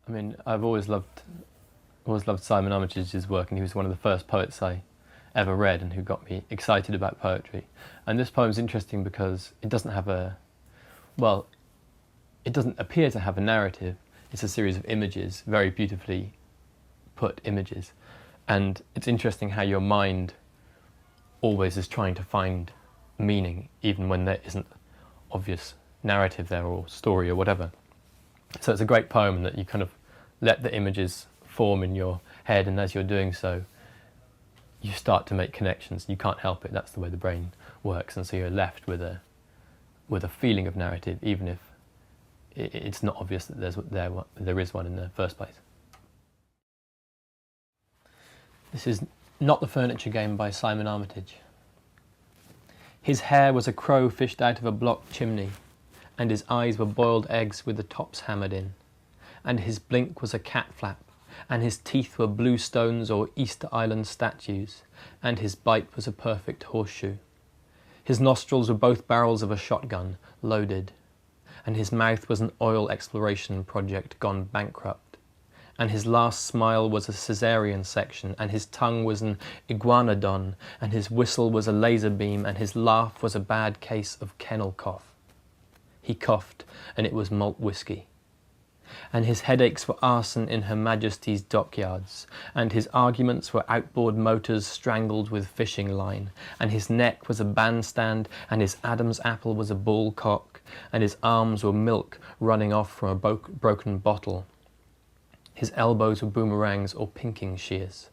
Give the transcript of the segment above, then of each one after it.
I mean, I've always loved Simon Armitage's work, and he was one of the first poets I ever read and who got me excited about poetry. And this poem's interesting because it doesn't have it doesn't appear to have a narrative. It's a series of images, very beautifully put images. And it's interesting how your mind always is trying to find meaning, even when there isn't obvious narrative there or story or whatever. So it's a great poem in that you kind of let the images form in your head, and as you're doing so, you start to make connections. You can't help it. That's the way the brain works, and so you're left with a feeling of narrative, even if it's not obvious that there is one in the first place. This is Not the Furniture Game by Simon Armitage. His hair was a crow fished out of a block chimney, and his eyes were boiled eggs with the tops hammered in, and his blink was a cat flap, and his teeth were blue stones or Easter Island statues, and his bite was a perfect horseshoe. His nostrils were both barrels of a shotgun, loaded, and his mouth was an oil exploration project gone bankrupt, and his last smile was a cesarean section, and his tongue was an iguanodon, and his whistle was a laser beam, and his laugh was a bad case of kennel cough. He coughed, and it was malt whiskey. And his headaches were arson in Her Majesty's dockyards, and his arguments were outboard motors strangled with fishing line, and his neck was a bandstand, and his Adam's apple was a bull cock, and his arms were milk running off from a broken bottle. His elbows were boomerangs or pinking shears,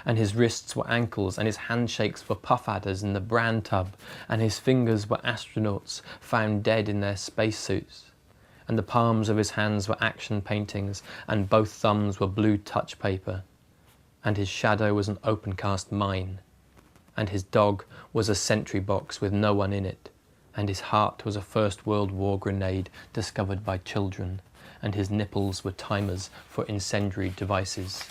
and his wrists were ankles, and his handshakes were puff adders in the bran tub, and his fingers were astronauts found dead in their spacesuits, and the palms of his hands were action paintings, and both thumbs were blue touch paper, and his shadow was an open-cast mine, and his dog was a sentry box with no one in it, and his heart was a First World War grenade discovered by children, and his nipples were timers for incendiary devices.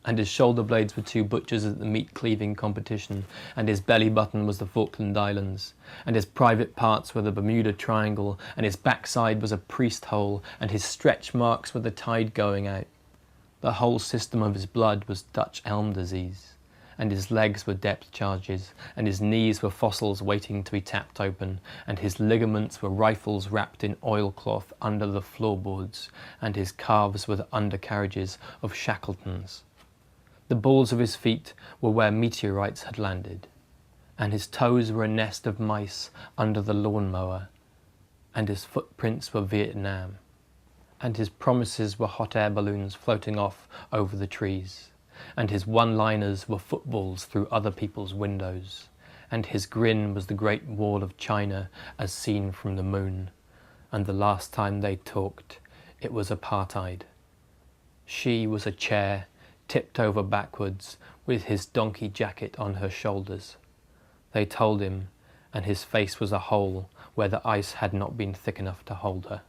And his shoulder blades were two butchers at the meat-cleaving competition, and his belly button was the Falkland Islands, and his private parts were the Bermuda Triangle, and his backside was a priest hole, and his stretch marks were the tide going out. The whole system of his blood was Dutch elm disease, and his legs were depth charges, and his knees were fossils waiting to be tapped open, and his ligaments were rifles wrapped in oilcloth under the floorboards, and his calves were the undercarriages of Shackletons. The balls of his feet were where meteorites had landed, and his toes were a nest of mice under the lawnmower, and his footprints were Vietnam, and his promises were hot air balloons floating off over the trees, and his one-liners were footballs through other people's windows, and his grin was the Great Wall of China as seen from the moon, and the last time they talked, it was apartheid. She was a chair, tipped over backwards, with his donkey jacket on her shoulders. They told him, and his face was a hole where the ice had not been thick enough to hold her.